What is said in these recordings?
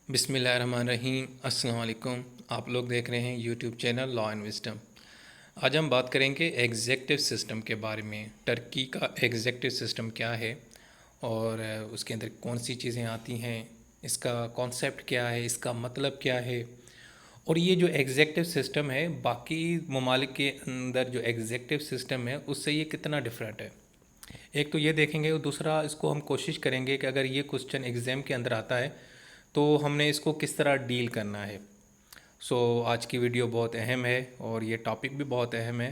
बिस्मिल्लाहिर्रहमानिर्रहीम। अस्सलाम वालेकुम। आप लोग देख रहे हैं YouTube channel law and wisdom. आज हम बात करेंगे एग्जेक्टिव सिस्टम के बारे में। टर्की का एग्जेक्टिव सिस्टम क्या है और उसके अंदर कौन सी चीज़ें आती हैं, इसका कॉन्सेप्ट क्या है, इसका मतलब क्या है, और ये जो एग्जेक्टिव सिस्टम है बाकी ममालिक के अंदर जो एग्जेक्टिव सिस्टम है उससे ये कितना डिफरेंट है। एक तो ये देखेंगे और दूसरा इसको हम कोशिश करेंगे कि अगर ये क्वेश्चन एग्ज़ाम के अंदर आता है तो हमने इसको किस तरह डील करना है। आज की वीडियो बहुत अहम है और ये टॉपिक भी बहुत अहम है।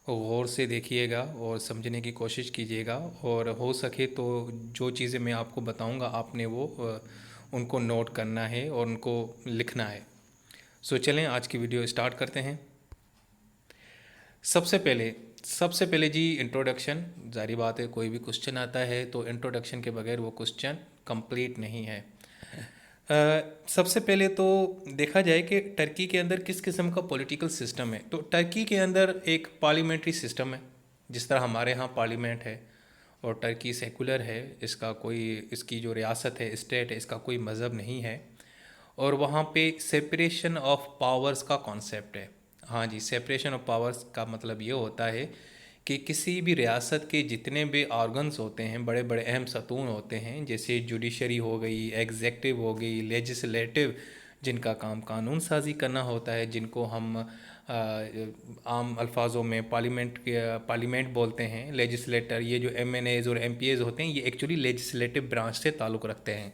गौर से देखिएगा और समझने की कोशिश कीजिएगा, और हो सके तो जो चीज़ें मैं आपको बताऊंगा आपने उनको नोट करना है और उनको लिखना है। चलें आज की वीडियो स्टार्ट करते हैं। सबसे पहले सबसे पहले जी इंट्रोडक्शन। जारी बात है, कोई भी क्वेश्चन आता है तो इंट्रोडक्शन के बगैर वो क्वेश्चन कंप्लीट नहीं है। सबसे पहले तो देखा जाए कि टर्की के अंदर किस किस्म का पॉलिटिकल सिस्टम है। तो टर्की के अंदर एक पार्लियामेंट्री सिस्टम है, जिस तरह हमारे यहाँ पार्लियामेंट है, और टर्की सेकुलर है। इसकी जो रियासत है, स्टेट है, इसका कोई मज़हब नहीं है। और वहाँ पे सेपरेशन ऑफ पावर्स का कॉन्सेप्ट है। हाँ जी, सेपरेशन ऑफ पावर्स का मतलब ये होता है कि किसी भी रियासत के जितने भी ऑर्गन्स होते हैं, बड़े बड़े अहम सतून होते हैं, जैसे जुडिशरी हो गई, एग्जेक्टिव हो गई, लेजिस्लेटिव, जिनका काम कानून साजी करना होता है, जिनको हम आम अल्फाजों में पार्लियामेंट बोलते हैं। लेजिस्लेटर, ये जो एमएनएज और एमपीएज होते हैं, ये एक्चुअली लेजिस्लेटिव ब्रांच से ताल्लुक़ रखते हैं।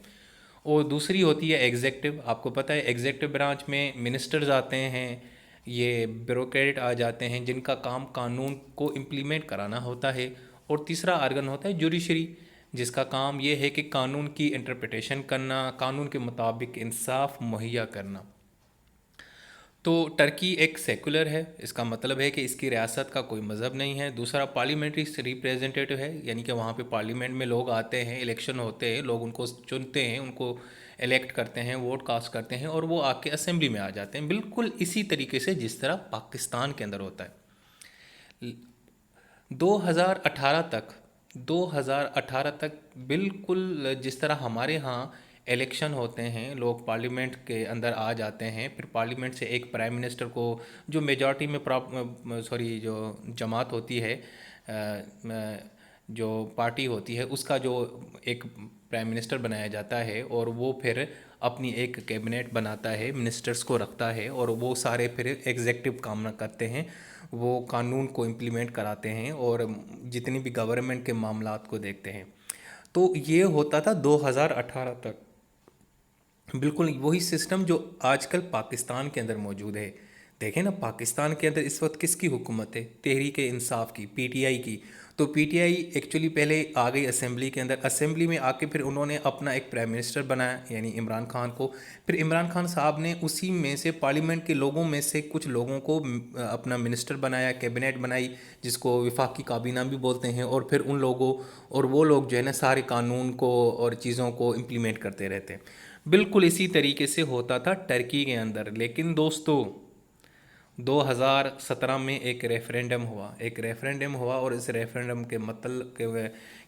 और दूसरी होती है एग्जेक्टिव। आपको पता है एग्जेक्टिव ब्रांच में मिनिस्टर्स आते हैं, ये ब्यूरोक्रेट आ जाते हैं, जिनका काम कानून को इम्प्लीमेंट कराना होता है। और तीसरा आर्गन होता है जुडिशरी, जिसका काम ये है कि कानून की इंटरप्रिटेशन करना, कानून के मुताबिक इंसाफ मुहैया करना। तो टर्की एक सेकुलर है, इसका मतलब है कि इसकी रियासत का कोई मज़हब नहीं है। दूसरा पार्लियामेंट्री रिप्रेजेंटेटिव है, यानी कि वहाँ पे पार्लियामेंट में लोग आते हैं, इलेक्शन होते हैं, लोग उनको चुनते हैं, उनको इलेक्ट करते हैं, वोट कास्ट करते हैं, और वो आके असेंबली में आ जाते हैं, बिल्कुल इसी तरीके से जिस तरह पाकिस्तान के अंदर होता है। 2018 तक 2018 तक बिल्कुल जिस तरह हमारे यहाँ इलेक्शन होते हैं, लोग पार्लियामेंट के अंदर आ जाते हैं, फिर पार्लियामेंट से एक प्राइम मिनिस्टर को, जो मेजॉरिटी में जो जमात होती है, जो पार्टी होती है, उसका जो एक प्राइम मिनिस्टर बनाया जाता है, और वो फिर अपनी एक कैबिनेट बनाता है, मिनिस्टर्स को रखता है, और वो सारे फिर एग्जेक्टिव काम करते हैं, वो कानून को इम्प्लीमेंट कराते हैं और जितनी भी गवर्नमेंट के मामलात को देखते हैं। तो ये होता था 2018 तक, बिल्कुल वही सिस्टम जो आजकल पाकिस्तान के अंदर मौजूद है। देखें ना, पाकिस्तान के अंदर इस वक्त किसकी हुकूमत है? तहरीक इंसाफ की, पीटीआई की। तो पीटीआई एक्चुअली पहले आ गई असेंबली के अंदर, असेंबली में आके फिर उन्होंने अपना एक प्राइम मिनिस्टर बनाया, यानी इमरान खान को। फिर इमरान खान साहब ने उसी में से, पार्लियामेंट के लोगों में से कुछ लोगों को अपना मिनिस्टर बनाया, कैबिनेट बनाई, जिसको विफाकी काबीना भी बोलते हैं। और फिर उन लोगों, और वो लोग जो है ना सारे कानून को और चीज़ों को इम्प्लीमेंट करते रहते हैं। बिल्कुल इसी तरीके से होता था टर्की के अंदर। लेकिन दोस्तों, 2017 में एक रेफरेंडम हुआ, और इस रेफरेंडम के मतलब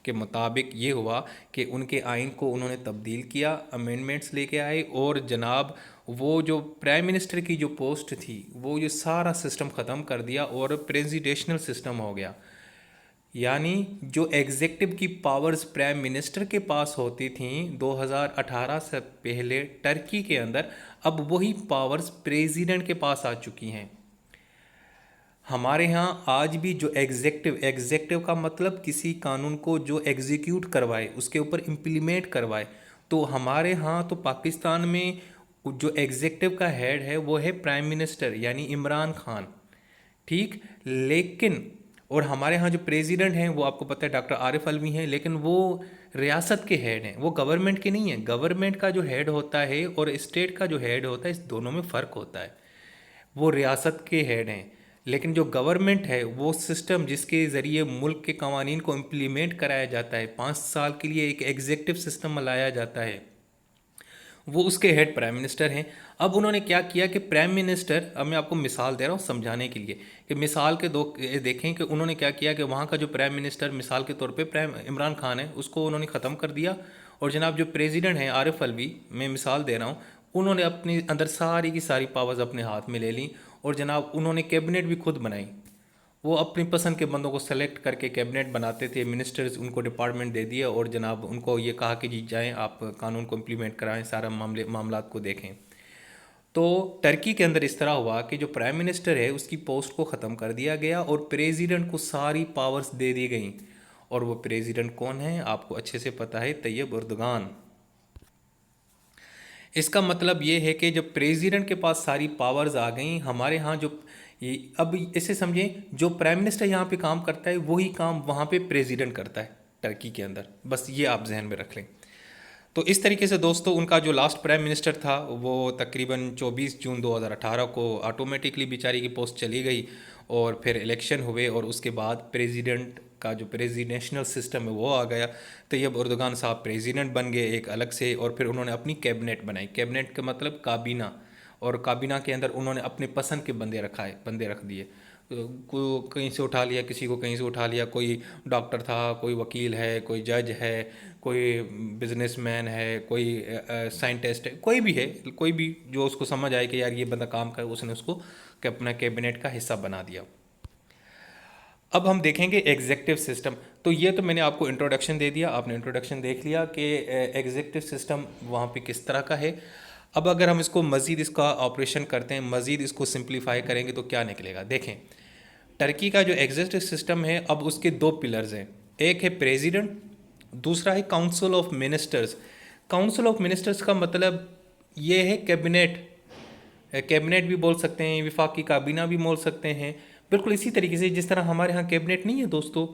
के मुताबिक ये हुआ कि उनके आइन को उन्होंने तब्दील किया, अमेंडमेंट्स लेके आए, और जनाब वो जो प्राइम मिनिस्टर की जो पोस्ट थी, वो ये सारा सिस्टम ख़त्म कर दिया और प्रेसिडेंशियल सिस्टम हो गया। यानी जो एग्जेक्टिव की पावर्स प्राइम मिनिस्टर के पास होती थी 2018 से पहले टर्की के अंदर, अब वही पावर्स प्रेसिडेंट के पास आ चुकी हैं। हमारे यहाँ आज भी जो एग्जेक्टिव का मतलब किसी कानून को जो एग्जीक्यूट करवाए, उसके ऊपर इम्प्लीमेंट करवाए। तो हमारे यहाँ तो पाकिस्तान में जो एग्जेक्टिव का हेड है वो है प्राइम मिनिस्टर, यानी इमरान खान। ठीक, लेकिन और हमारे यहाँ जो प्रेसिडेंट हैं वो आपको पता है डॉक्टर आरिफ अलवी हैं, लेकिन वो रियासत के हेड हैं, वो गवर्नमेंट के नहीं हैं। गवर्नमेंट का जो हेड होता है और स्टेट का जो हेड होता है, इस दोनों में फ़र्क होता है। वो रियासत के हेड हैं, लेकिन जो गवर्नमेंट है वो सिस्टम जिसके ज़रिए मुल्क के कवानीन को इम्प्लीमेंट कराया जाता है, 5 साल के लिए एक एग्जेक्टिव सिस्टम लाया जाता है, वो उसके हेड प्राइम मिनिस्टर हैं। अब उन्होंने क्या किया कि प्राइम मिनिस्टर, अब मैं आपको मिसाल दे रहा हूँ समझाने के लिए, कि मिसाल के दो देखें कि उन्होंने क्या किया कि वहाँ का जो प्राइम मिनिस्टर, मिसाल के तौर पे प्राइम इमरान खान है, उसको उन्होंने ख़त्म कर दिया, और जनाब जो प्रेसिडेंट हैं आरिफ अलवी, मैं मिसाल दे रहा हूँ, उन्होंने अपने अंदर सारी की सारी पावर्स अपने हाथ में ले ली और जनाब उन्होंने कैबिनेट भी खुद बनाई। वो अपनी पसंद के बंदों को सेलेक्ट करके कैबिनेट बनाते थे, मिनिस्टर्स उनको डिपार्टमेंट दे दिया और जनाब उनको ये कहा कि जी जाएं आप कानून को इम्प्लीमेंट कराएं, सारा मामलात को देखें। तो टर्की के अंदर इस तरह हुआ कि जो प्राइम मिनिस्टर है उसकी पोस्ट को ख़त्म कर दिया गया और प्रेसिडेंट को सारी पावर्स दे दी गई। और वो प्रेसिडेंट कौन है आपको अच्छे से पता है, तैयब उर्दगान। इसका मतलब ये है कि जब प्रेसिडेंट के पास सारी पावर्स आ गई, हमारे यहाँ जो ये अब इसे समझें, जो प्राइम मिनिस्टर यहाँ पे काम करता है वही काम वहाँ पे प्रेसिडेंट करता है टर्की के अंदर, बस ये आप जहन में रख लें। तो इस तरीके से दोस्तों उनका जो लास्ट प्राइम मिनिस्टर था वो तकरीबन 24 जून 2018 को ऑटोमेटिकली बेचारी की पोस्ट चली गई और फिर इलेक्शन हुए और उसके बाद प्रेसिडेंट का जो प्रेसिडेंशियल सिस्टम है वो आ गया। तैयब उर्दगान साहब प्रेसिडेंट बन गए एक अलग से और फिर उन्होंने अपनी कैबिनेट बनाई। कैबिनेट का मतलब काबीना, और काबीना के अंदर उन्होंने अपने पसंद के बंदे रख दिए। को कहीं से उठा लिया, किसी को कहीं से उठा लिया, कोई डॉक्टर था, कोई वकील है, कोई जज है, कोई बिजनेसमैन है, कोई साइंटिस्ट है, कोई भी है, कोई भी जो उसको समझ आए कि यार ये बंदा काम करे, उसने उसको अपना कैबिनेट का हिस्सा बना दिया। अब हम देखेंगे एग्जेक्टिव सिस्टम। तो ये तो मैंने आपको इंट्रोडक्शन दे दिया, आपने इंट्रोडक्शन देख लिया कि एग्जेक्टिव सिस्टम वहाँ पे किस तरह का है। अब अगर हम इसको मज़ीद इसका ऑपरेशन करते हैं, मज़ीद इसको सिंप्लीफाई करेंगे तो क्या निकलेगा। देखें, टर्की का जो एग्जेक्टिव सिस्टम है अब उसके दो पिलर्स हैं, एक है प्रेसिडेंट, दूसरा है council of ministers. Council of ministers का मतलब ये है कैबिनेट, कैबिनेट भी बोल सकते हैं, विफाकी काबीना भी बोल सकते हैं। बिल्कुल इसी तरीके से जिस तरह हमारे यहाँ कैबिनेट नहीं है दोस्तों,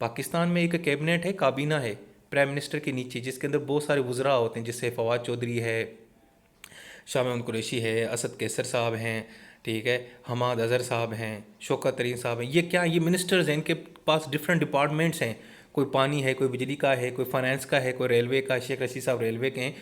पाकिस्तान में एक कैबिनेट है, काबीना है प्राइम मिनिस्टर के नीचे, जिसके अंदर बहुत सारे वज़रा होते हैं, जिससे फवाद चौधरी है, शाह महमूद कुरैशी है, असद कैसर साहब हैं, ठीक है, हमाद अज़हर साहब हैं, शौकत तरीन साहब हैं। ये क्या, ये मिनिस्टर्स हैं, इनके पास डिफरेंट डिपार्टमेंट्स हैं, कोई पानी है, कोई बिजली का है, कोई फाइनेंस का है, कोई रेलवे का, शेख रशीद साहब रेलवे के हैं।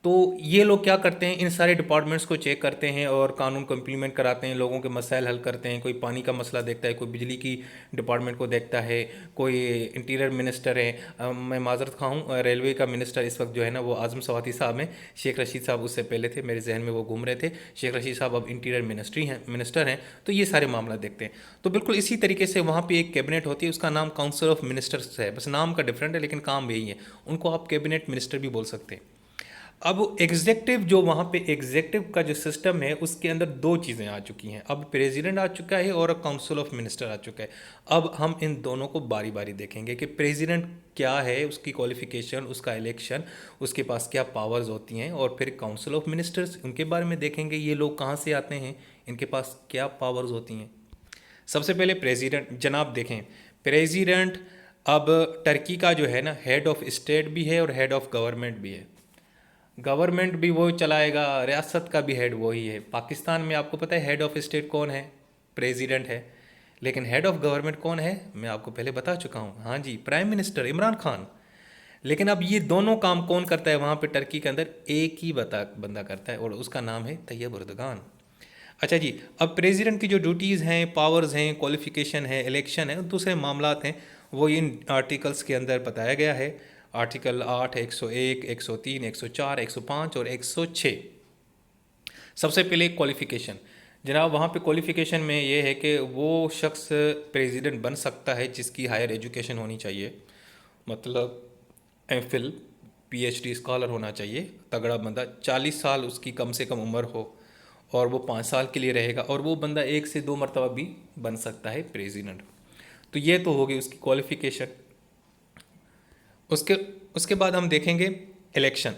तो ये लोग क्या करते हैं, इन सारे डिपार्टमेंट्स को चेक करते हैं और कानून को इम्प्लीमेंट कराते हैं, लोगों के मसाइल हल करते हैं। कोई पानी का मसला देखता है, कोई बिजली की डिपार्टमेंट को देखता है, कोई इंटीरियर मिनिस्टर है। मैं माजरत खाऊँ, रेलवे का मिनिस्टर इस वक्त जो है ना वो आज़म सवाती साहब हैं, शेख रशीद साहब उससे पहले थे, मेरे जहन में वो घूम रहे थे। शेख रशीद साहब अब इंटीरियर मिनिस्टर हैं। तो ये सारे मामला देखते हैं। तो बिल्कुल इसी तरीके से वहाँ पर एक कैबिनेट होती है, उसका नाम काउंसिल ऑफ मिनिस्टर्स है, बस नाम का डिफरेंट है लेकिन काम यही है। उनको आप कैबिनेट मिनिस्टर भी बोल सकते हैं। अब एग्जेक्टिव जो वहाँ पे एग्जेक्टिव का जो सिस्टम है उसके अंदर दो चीज़ें आ चुकी हैं, अब प्रेसिडेंट आ चुका है और काउंसिल ऑफ मिनिस्टर आ चुका है। अब हम इन दोनों को बारी बारी देखेंगे कि प्रेसिडेंट क्या है, उसकी क्वालिफिकेशन, उसका इलेक्शन, उसके पास क्या पावर्स होती हैं, और फिर काउंसिल ऑफ मिनिस्टर्स उनके बारे में देखेंगे, ये लोग कहाँ से आते हैं, इनके पास क्या पावर्स होती हैं। सबसे पहले प्रेसिडेंट जनाब देखें, प्रेसिडेंट अब टर्की का जो है ना हेड ऑफ स्टेट भी है और हेड ऑफ गवर्नमेंट भी है। गवर्नमेंट भी वो चलाएगा, रियासत का भी हेड वही है। पाकिस्तान में आपको पता है हेड ऑफ स्टेट कौन है, प्रेसिडेंट है, लेकिन हेड ऑफ गवर्नमेंट कौन है, मैं आपको पहले बता चुका हूँ, हाँ जी, प्राइम मिनिस्टर इमरान खान। लेकिन अब ये दोनों काम कौन करता है वहाँ पे टर्की के अंदर, एक ही बंदा करता है और उसका नाम है तैयब उर्दगान। अच्छा जी, अब प्रेसिडेंट की जो ड्यूटीज़ हैं, पावर्स हैं, क्वालिफिकेशन है, इलेक्शन है, दूसरे मामलात हैं, वो इन आर्टिकल्स के अंदर बताया गया है। आर्टिकल 8, 101, 103, 104, 105 और 106। सबसे पहले क्वालिफिकेशन जनाब, वहाँ पे क्वालिफिकेशन में ये है कि वो शख्स प्रेसिडेंट बन सकता है जिसकी हायर एजुकेशन होनी चाहिए, मतलब एमफिल, पीएचडी स्कॉलर होना चाहिए, तगड़ा बंदा, 40 साल उसकी कम से कम उम्र हो और वो 5 साल के लिए रहेगा, और वो बंदा 1 से 2 मरतबा भी बन सकता है प्रेसिडेंट। तो ये तो होगी उसकी क्वालिफिकेशन। उसके उसके बाद हम देखेंगे इलेक्शन।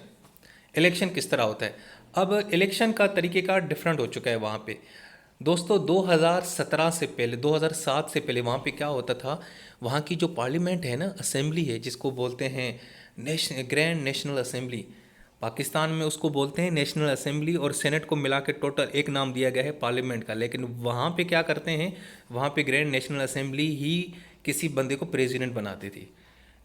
इलेक्शन किस तरह होता है। अब इलेक्शन का तरीक़ेकार डिफरेंट हो चुका है वहाँ पे दोस्तों। 2017 से पहले, 2007 से पहले वहाँ पे क्या होता था, वहाँ की जो पार्लियामेंट है ना, असेंबली है, जिसको बोलते हैं ग्रैंड नेशनल असेंबली, पाकिस्तान में उसको बोलते हैं नेशनल असेंबली, और सेनेट को मिला के टोटल एक नाम दिया गया है पार्लियामेंट का। लेकिन वहाँ पे क्या करते हैं, वहाँ पे ग्रैंड नेशनल असेंबली ही किसी बंदे को प्रेसिडेंट बनाती थी।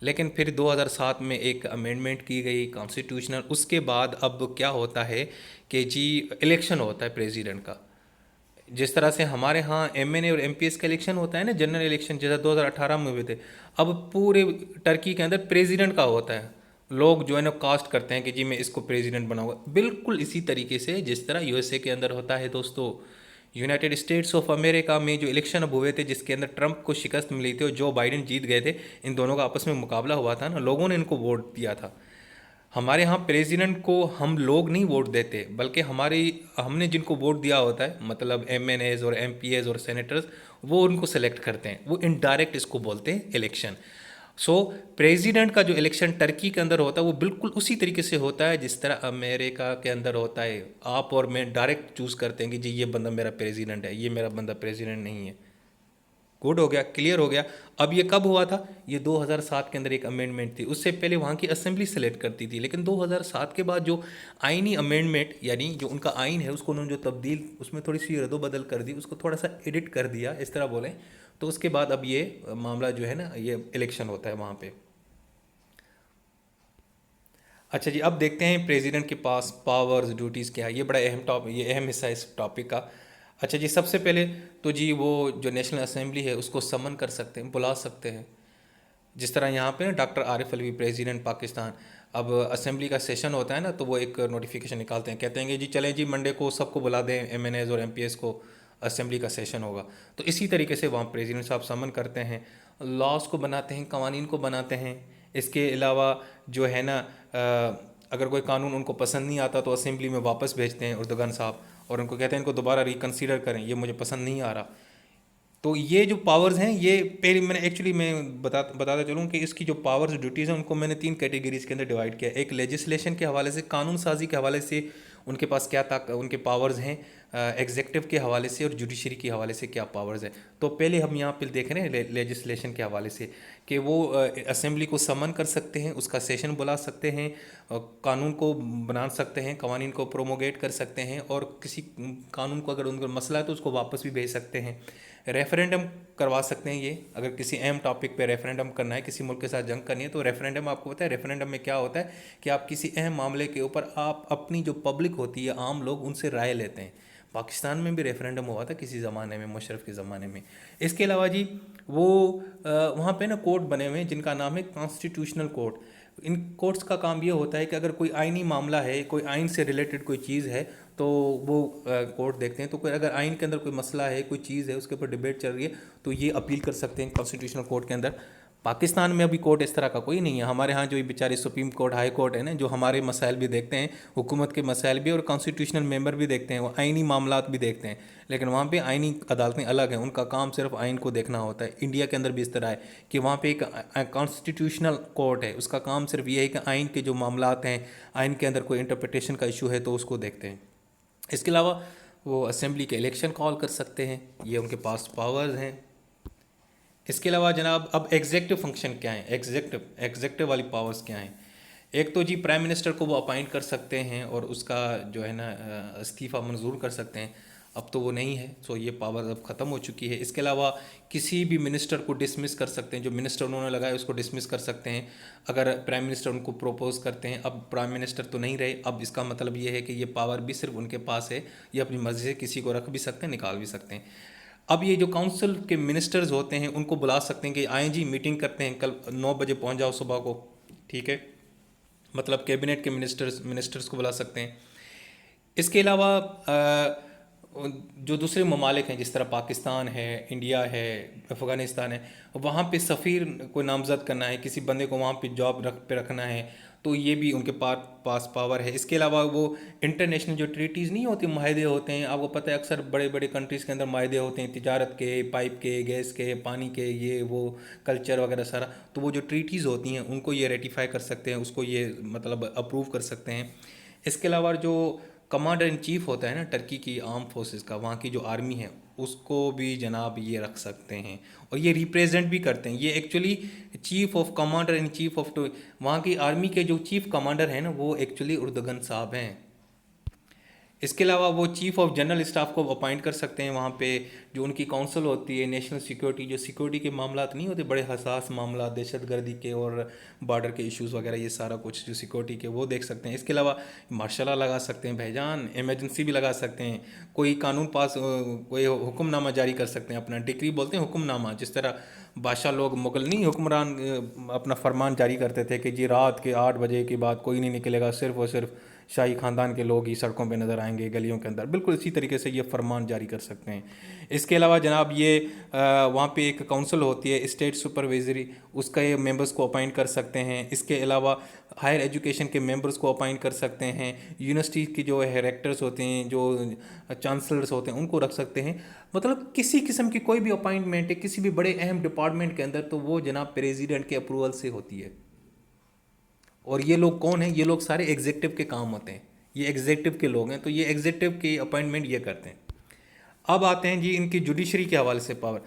लेकिन फिर 2007 में एक अमेंडमेंट की गई कॉन्स्टिट्यूशनल, उसके बाद अब क्या होता है कि जी इलेक्शन होता है प्रेसिडेंट का। जिस तरह से हमारे यहाँ एमएनए और एमपीएस का इलेक्शन होता है ना, जनरल इलेक्शन, जैसा 2018 में हुए थे, अब पूरे टर्की के अंदर प्रेसिडेंट का होता है। लोग जो है ना कास्ट करते हैं कि जी मैं इसको प्रेसिडेंट बनाऊंगा, बिल्कुल इसी तरीके से जिस तरह यूएसए के अंदर होता है दोस्तों। यूनाइटेड स्टेट्स ऑफ अमेरिका में जो इलेक्शन अब हुए थे जिसके अंदर ट्रंप को शिकस्त मिली थी और जो बाइडेन जीत गए थे, इन दोनों का आपस में मुकाबला हुआ था ना, लोगों ने इनको वोट दिया था। हमारे यहाँ प्रेसिडेंट को हम लोग नहीं वोट देते, बल्कि हमने जिनको वोट दिया होता है, मतलब एमएनएज और एमपीएज और सेनेटर्स, वो उनको सेलेक्ट करते हैं। वो इनडायरेक्ट इसको बोलते हैं इलेक्शन। सो प्रेसिडेंट का जो इलेक्शन टर्की के अंदर होता है वो बिल्कुल उसी तरीके से होता है जिस तरह अमेरिका के अंदर होता है। आप और मैं डायरेक्ट चूज़ करते हैं कि जी ये बंदा मेरा प्रेसिडेंट है, ये मेरा बंदा प्रेसिडेंट नहीं है। गुड हो गया, क्लियर हो गया। अब ये कब हुआ था? ये 2007 के अंदर एक अमेंडमेंट थी। उससे पहले वहाँ की असेंबली सेलेक्ट करती थी, लेकिन 2007 के बाद जो आइनी अमेंडमेंट, यानी जो उनका आइन है उसको उन्होंने जो तब्दील, उसमें थोड़ी सी रद्दोबदल कर दी, उसको थोड़ा सा एडिट कर दिया, इस तरह बोलें। तो उसके बाद अब ये मामला जो है ना, ये इलेक्शन होता है वहाँ पे। अच्छा जी, अब देखते हैं प्रेसिडेंट के पास पावर्स ड्यूटीज़ क्या है। ये बड़ा अहम ये अहम हिस्सा है इस टॉपिक का। अच्छा जी, सबसे पहले तो जी वो जो नेशनल असेंबली है उसको समन कर सकते हैं, बुला सकते हैं। जिस तरह यहाँ पे ना डॉक्टर आरिफ अलवी प्रेसिडेंट पाकिस्तान, अब असेंबली का सेशन होता है ना, तो वो एक नोटिफिकेशन निकालते हैं, कहते हैं कि जी चलें जी मंडे को सबको बुला दें, एमएनएज और एमपीएस को, असेंबली का सेशन होगा। तो इसी तरीके से वहाँ प्रेसिडेंट साहब समन करते हैं, लॉज को बनाते हैं, कवानीन को बनाते हैं। इसके अलावा जो है ना, अगर कोई कानून उनको पसंद नहीं आता तो असेंबली में वापस भेजते हैं उर्दुगन साहब, और उनको कहते हैं इनको दोबारा रिकन्सिडर करें, ये मुझे पसंद नहीं आ रहा। तो ये जो पावर्स हैं, ये पहले मैंने एक्चुअली मैं बताता चलूँ कि इसकी जो पावर्स ड्यूटीज़ हैं उनको मैंने 3 कैटेगरीज के अंदर डिवाइड किया। एक लेजिस्लेशन के हवाले से, कानून साजी के हवाले से उनके पास क्या उनके पावर्स हैं, एग्जेक्टिव के हवाले से और जुडिशरी के हवाले से क्या पावर्स हैं। तो पहले हम यहाँ पे देख रहे हैं लेजिस्लेशन के हवाले से कि वो असेंबली को समन कर सकते हैं, उसका सेशन बुला सकते हैं, कानून को बना सकते हैं, कवानीन को प्रोमोगेट कर सकते हैं, और किसी कानून को अगर उनको मसला है तो उसको वापस भी भेज सकते हैं। रेफरेंडम करवा सकते हैं। ये अगर किसी अहम टॉपिक पे रेफरेंडम करना है, किसी मुल्क के साथ जंग करनी है, तो रेफरेंडम, आपको पता है रेफरेंडम में क्या होता है कि आप किसी अहम मामले के ऊपर आप अपनी जो पब्लिक होती है, आम लोग, उनसे राय लेते हैं। पाकिस्तान में भी रेफरेंडम हुआ था किसी ज़माने में, मुशर्रफ के ज़माने में। इसके अलावा जी वो वहाँ पे ना कोर्ट बने हुए हैं जिनका नाम है कॉन्स्टिट्यूशनल कोर्ट। इन कोर्ट्स का काम ये होता है कि अगर कोई आइनी मामला है, कोई आइन से रिलेटेड कोई चीज़ है, तो वो कोर्ट देखते हैं। तो कोई अगर आइन के अंदर कोई मसला है, कोई चीज़ है, उसके ऊपर डिबेट चल रही है, तो ये अपील कर सकते हैं कॉन्स्टिट्यूशनल कोर्ट के अंदर। पाकिस्तान में अभी कोर्ट इस तरह का कोई नहीं है। हमारे यहाँ जो ये बेचारे सुप्रीम कोर्ट, हाई कोर्ट है ना, जो हमारे मसाइल भी देखते हैं, हुकूमत के मसाइल भी, और कॉन्स्टिट्यूशनल मेंबर भी देखते हैं, वो आइनी मामलात भी देखते हैं। लेकिन वहाँ पे आइनी अदालतें अलग हैं, उनका काम सिर्फ आइन को देखना होता है। इंडिया के अंदर भी इस तरह है कि वहाँ पे एक कॉन्स्टिट्यूशनल कोर्ट है, उसका काम सिर्फ ये है कि आइन के जो मामलात हैं, आइन के अंदर कोई इंटरप्रिटेशन का इशू है तो उसको देखते हैं। इसके अलावा वो असेंबली के इलेक्शन कॉल कर सकते हैं, ये उनके पास पावर्स हैं। इसके अलावा जनाब अब एग्जेक्टिव फंक्शन क्या है, एग्जेक्टिव वाली पावर्स क्या हैं। एक तो जी प्राइम मिनिस्टर को वो अपॉइंट कर सकते हैं और उसका जो है ना इस्तीफ़ा मंजूर कर सकते हैं। अब तो वो नहीं है, सो ये पावर अब ख़त्म हो चुकी है। इसके अलावा किसी भी मिनिस्टर को डिसमिस कर सकते हैं, जो मिनिस्टर उन्होंने लगाया उसको डिसमिस कर सकते हैं अगर प्राइम मिनिस्टर उनको प्रोपोज करते हैं। अब प्राइम मिनिस्टर तो नहीं रहे, अब इसका मतलब ये है कि ये पावर भी सिर्फ उनके पास है, ये अपनी मर्ज़ी से किसी को रख भी सकते हैं, निकाल भी सकते हैं। अब ये जो काउंसिल के मिनिस्टर्स होते हैं उनको बुला सकते हैं कि आए जी मीटिंग करते हैं, कल 9 बजे पहुंच जाओ सुबह को, ठीक है, मतलब कैबिनेट के मिनिस्टर्स को बुला सकते हैं। इसके अलावा जो दूसरे ममालिक हैं, जिस तरह पाकिस्तान है, इंडिया है, अफ़गानिस्तान है, वहाँ पे सफ़ीर को नामज़द करना है, किसी बंदे को वहाँ पे जॉब पे रखना है, तो ये भी उनके पास पावर है। इसके अलावा वो इंटरनेशनल जो ट्रीटीज़ नहीं होती, माहदे होते हैं, आपको पता है अक्सर बड़े बड़े कंट्रीज़ के अंदर माहदे होते हैं, तिजारत के, पाइप के, गैस के, पानी के, ये वो कल्चर वगैरह सारा, तो वो जो ट्रीटीज़ होती हैं उनको ये रेटिफाई कर सकते हैं, उसको ये मतलब अप्रूव कर सकते हैं। इसके अलावा जो कमांडर इन चीफ़ होता है ना टर्की की आर्म फोर्सेस का, वहाँ की जो आर्मी है, उसको भी जनाब ये रख सकते हैं, और ये रिप्रेजेंट भी करते हैं। ये actually chief of commander in chief of वहाँ की आर्मी के जो चीफ़ कमांडर हैं ना, वो एक्चुअली उर्दुगन साहब हैं। इसके अलावा वो चीफ ऑफ जनरल स्टाफ को अपॉइंट कर सकते हैं वहाँ पे। जो उनकी काउंसिल होती है नेशनल सिक्योरिटी, जो सिक्योरिटी के मामला नहीं होते बड़े हसास मामला, दहशतगर्दी के और बॉर्डर के इश्यूज़ वगैरह, ये सारा कुछ जो सिक्योरिटी के वो देख सकते हैं। इसके अलावा मार्शल लॉ लगा सकते हैं भाईजान, इमरजेंसी भी लगा सकते हैं, कोई कानून पास कोई हुक्मनामा जारी कर सकते हैं, अपना डिक्री बोलते हैं हुक्मनामा, जिस तरह बादशाह लोग मुगल नहीं हुक्मरान अपना फरमान जारी करते थे कि जी रात के 8 बजे के बाद कोई नहीं निकलेगा, सिर्फ और सिर्फ शाही ख़ानदान के लोग ही सड़कों पे नज़र आएंगे गलियों के अंदर, बिल्कुल इसी तरीके से ये फरमान जारी कर सकते हैं। इसके अलावा जनाब ये वहाँ पे एक काउंसिल होती है स्टेट सुपरवाइजरी, उसका ये मेंबर्स को अपॉइंट कर सकते हैं। इसके अलावा हायर एजुकेशन के मेंबर्स को अपॉइंट कर सकते हैं। यूनिवर्सिटी की जो है रेक्टर्स होते हैं, जो चांसलर्स होते हैं, उनको रख सकते हैं। मतलब किसी किस्म की कोई भी अपॉइंटमेंट है किसी भी बड़े अहम डिपार्टमेंट के अंदर, तो वो जनाब प्रेसिडेंट के अप्रूवल से होती है। और ये लोग कौन हैं? ये लोग सारे एग्जीक्यूटिव के काम होते हैं, ये एग्जीक्यूटिव के लोग हैं, तो ये एग्जीक्यूटिव की अपॉइंटमेंट ये करते हैं। अब आते हैं जी इनकी जुडिशरी के हवाले से पावर।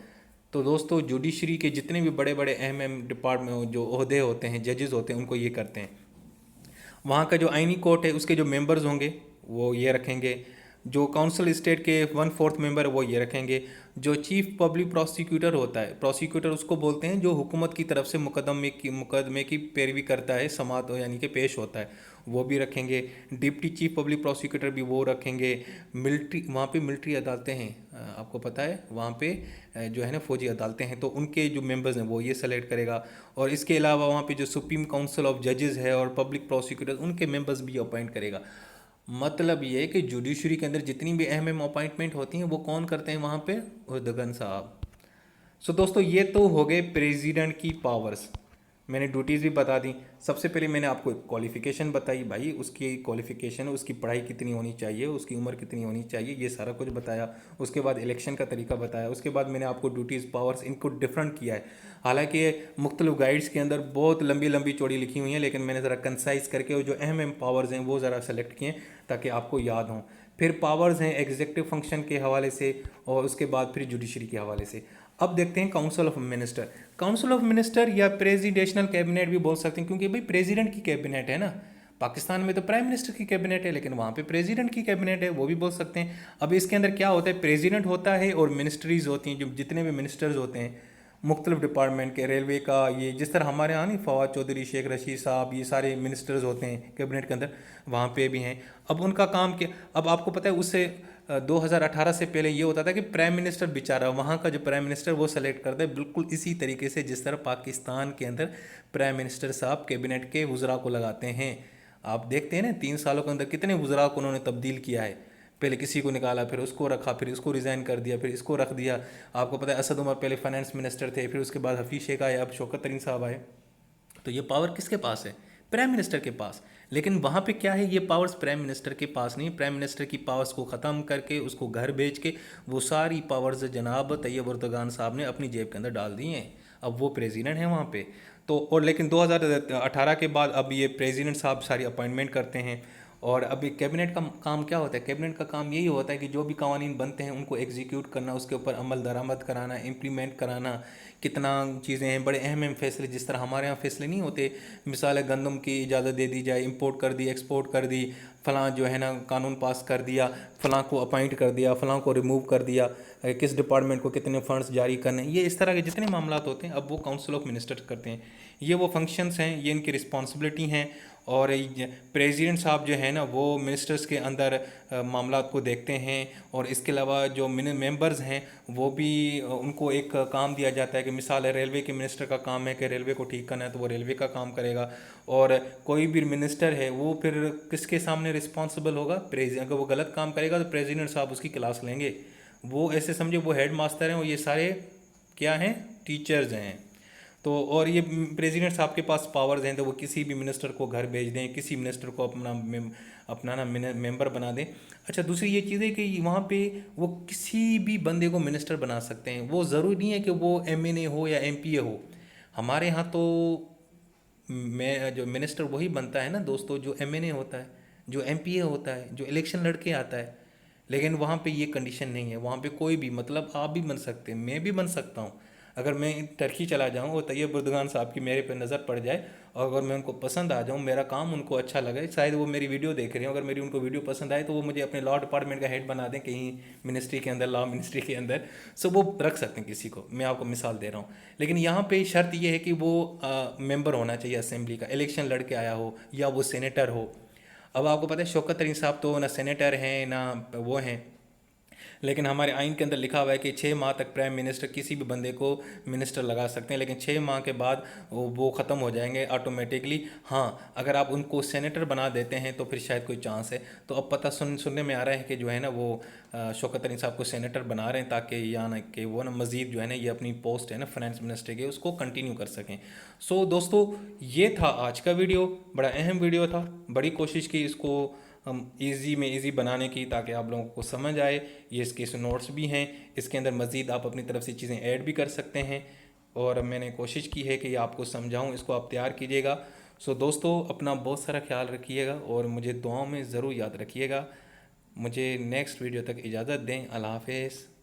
तो दोस्तों जुडिशरी के जितने भी बड़े बड़े अहम अहम डिपार्टमेंट जो ओहदे होते हैं, जजेस होते हैं, उनको ये करते हैं। वहाँ का जो आइनी कोर्ट है उसके जो मेंबर्स होंगे वो ये रखेंगे। जो काउंसिल स्टेट के 1/4 मेंबर वो ये रखेंगे। जो चीफ पब्लिक प्रोसिक्यूटर होता है, प्रोसिक्यूटर उसको बोलते हैं जो हुकूमत की तरफ से मुकदमे की पैरवी करता है, समात यानी कि पेश होता है, वो भी रखेंगे। डिप्टी चीफ पब्लिक प्रोसिक्यूटर भी वो रखेंगे। मिलिट्री, वहाँ पे मिलिट्री अदालतें हैं, आपको पता है वहाँ पे जो है ना फौजी अदालतें हैं, तो उनके जो मेंबर्स हैं वो ये सेलेक्ट करेगा। और इसके अलावा वहाँ पे जो सुप्रीम काउंसिल ऑफ जजेस है और पब्लिक प्रोसिक्यूटर, उनके मेंबर्स भी अपॉइंट करेगा। मतलब ये है कि जुडिशरी के अंदर जितनी भी अहम अहम अपॉइंटमेंट होती हैं वो कौन करते हैं वहाँ पे? उर्दगन साहब। सो दोस्तों ये तो हो गए प्रेसिडेंट की पावर्स, मैंने ड्यूटीज़ भी बता दी। सबसे पहले मैंने आपको क्वालिफ़िकेशन बताई, भाई उसकी क्वालिफ़िकेशन, उसकी पढ़ाई कितनी होनी चाहिए, उसकी उम्र कितनी होनी चाहिए, ये सारा कुछ बताया। उसके बाद इलेक्शन का तरीका बताया। उसके बाद मैंने आपको ड्यूटीज़ पावर्स इनको डिफरेंट किया है। हालांकि ये मुख्तलिफ गाइड्स के अंदर बहुत लंबी लंबी चौड़ी लिखी हुई हैं, लेकिन मैंने ज़रा कंसाइज करके जो अहम अहम पावर्स हैं वो ज़रा सेलेक्ट किए ताकि आपको याद हों। फिर पावर्स हैं एग्जीक्यूटिव फंक्शन के हवाले से, और उसके बाद फिर जुडिशरी के हवाले से। अब देखते हैं council of minister. Council of minister या प्रेसिडेंशियल कैबिनेट भी बोल सकते हैं, क्योंकि भाई प्रेसिडेंट की कैबिनेट है ना। पाकिस्तान में तो प्राइम मिनिस्टर की कैबिनेट है, लेकिन वहाँ पे प्रेसिडेंट की कैबिनेट है, वो भी बोल सकते हैं। अब इसके अंदर क्या होता है, प्रेसिडेंट होता है और मिनिस्ट्रीज होती हैं, जो जितने भी मिनिस्टर्स होते हैं मुख्तलिफ डिपार्टमेंट के, रेलवे का, ये जिस तरह हमारे यहाँ नहीं फवाद चौधरी, शेख रशीद साहब, ये सारे मिनिस्टर्स होते हैं कैबिनेट के अंदर, वहाँ पे भी हैं। अब उनका काम क्या, अब आपको पता है उससे 2018 से पहले ये होता था कि प्राइम मिनिस्टर बेचारा, वहाँ का जो प्राइम मिनिस्टर वो सेलेक्ट करता है, बिल्कुल इसी तरीके से जिस तरह पाकिस्तान के अंदर प्राइम मिनिस्टर साहब कैबिनेट के वज़रा को लगाते हैं। आप देखते हैं ना 3 सालों के अंदर कितने वज़रा को उन्होंने तब्दील किया है। पहले किसी को निकाला, फिर उसको रखा, फिर इसको रिज़ाइन कर दिया, फिर इसको रख दिया। आपको पता है असद उमर पहले फाइनेंस मिनिस्टर थे, फिर उसके बाद हफीज़ शेख आए, अब शौकत तरीन साहब आए। तो ये पावर किसके पास है? प्राइम मिनिस्टर के पास। लेकिन वहाँ पे क्या है, ये पावर्स प्राइम मिनिस्टर के पास नहीं। प्राइम मिनिस्टर की पावर्स को ख़त्म करके उसको घर भेज के वो सारी पावर्स जनाब तैयब उर्दगान साहब ने अपनी जेब के अंदर डाल दी हैं। अब वो प्रेसिडेंट हैं वहाँ पे। तो और लेकिन 2018 के बाद अब ये प्रेसिडेंट साहब सारी अपॉइंटमेंट करते हैं। और अभी कैबिनेट का काम क्या होता है? कैबिनेट का काम यही होता है कि जो भी कवानीन बनते हैं उनको एग्जीक्यूट करना, उसके ऊपर अमल दरामद कराना, इम्प्लीमेंट कराना। कितना चीज़ें हैं, बड़े अहम अहम फैसले, जिस तरह हमारे यहाँ फैसले नहीं होते, मिसाल है गंदम की इजाज़त दे दी जाए, इंपोर्ट कर दी, एक्सपोर्ट कर दी, फ़लाँ जो है ना कानून पास कर दिया, फ़लाँ को अपॉइंट कर दिया, फ़लाँ को रिमूव कर दिया, किस डिपार्टमेंट को कितने फ़ंड्स जारी करने, ये इस तरह के जितने मामला होते हैं अब वो काउंसिल ऑफ मिनिस्टर करते हैं। ये वो फंक्शंस हैं, ये इनकी रिस्पॉन्सिबिलिटी हैं। और प्रेसिडेंट साहब जो है ना वो मिनिस्टर्स के अंदर मामला को देखते हैं। और इसके अलावा जो मेंबर्स हैं वो भी उनको एक काम दिया जाता है कि मिसाल है रेलवे के मिनिस्टर का काम है कि रेलवे को ठीक करना है, तो वो रेलवे का काम करेगा। और कोई भी मिनिस्टर है वो फिर किसके सामने रिस्पॉन्सिबल होगा? प्रेसिडेंट। अगर वो गलत काम करेगा तो प्रेसिडेंट साहब उसकी क्लास लेंगे। वो ऐसे समझे वो हेड मास्टर हैं और ये सारे क्या हैं? टीचर्स हैं। तो और ये प्रेसिडेंट साहब के पास पावर्स हैं, तो वो किसी भी मिनिस्टर को घर भेज दें, किसी मिनिस्टर को अपना ना मेंबर बना दें। अच्छा, दूसरी ये चीज़ है कि वहाँ पे वो किसी भी बंदे को मिनिस्टर बना सकते हैं। वो ज़रूरी नहीं है कि वो एमएनए हो या एमपीए हो। हमारे यहाँ तो मैं जो मिनिस्टर वही बनता है ना दोस्तों जो एमएनए होता है, जो एमपीए होता है, जो इलेक्शन लड़के आता है। लेकिन वहाँ पे ये कंडीशन नहीं है। वहाँ पे कोई भी, मतलब आप भी बन सकते हैं, मैं भी बन सकता हूँ। अगर मैं टर्की चला जाऊँ और तैयब उर्दगान साहब की मेरे पे नज़र पड़ जाए और अगर मैं उनको पसंद आ जाऊँ, मेरा काम उनको अच्छा लगे, शायद वो मेरी वीडियो देख रहे हो, अगर मेरी उनको वीडियो पसंद आए तो वो मुझे अपने लॉ डिपार्टमेंट का हेड बना दें कहीं मिनिस्ट्री के अंदर, लॉ मिनिस्ट्री के अंदर। सो वो रख सकते हैं किसी को, मैं आपको मिसाल दे रहा हूँ। लेकिन यहाँ पे शर्त ये है कि वो मेंबर होना चाहिए असेंबली का, इलेक्शन लड़ के आया हो, या वो सेनेटर हो। अब आपको पता है शौकत तरीन साहब तो ना सेनेटर हैं ना वो हैं, लेकिन हमारे आइन के अंदर लिखा हुआ है कि 6 माह तक प्राइम मिनिस्टर किसी भी बंदे को मिनिस्टर लगा सकते हैं, लेकिन 6 माह के बाद वो ख़त्म हो जाएंगे ऑटोमेटिकली। हाँ, अगर आप उनको सेनेटर बना देते हैं तो फिर शायद कोई चांस है। तो अब पता सुनने में आ रहा है कि जो है ना वो शौकत तरीन साहब को सेनेटर बना रहे हैं, ताकि या ना कि वो ना मज़ीद जो है ना ये अपनी पोस्ट है ना फाइनेंस मिनिस्टर के उसको कंटिन्यू कर सकें। सो दोस्तों, ये था आज का वीडियो, बड़ा अहम वीडियो था। बड़ी कोशिश की इसको हम इजी में इजी बनाने की, ताकि आप लोगों को समझ आए। ये इसके नोट्स भी हैं, इसके अंदर मज़ीद आप अपनी तरफ से चीज़ें ऐड भी कर सकते हैं, और मैंने कोशिश की है कि आपको समझाऊं, इसको आप तैयार कीजिएगा। सो दोस्तों, अपना बहुत सारा ख्याल रखिएगा और मुझे दुआओं में ज़रूर याद रखिएगा। मुझे नेक्स्ट वीडियो तक इजाज़त दें। अल्लाह हाफ़िज़।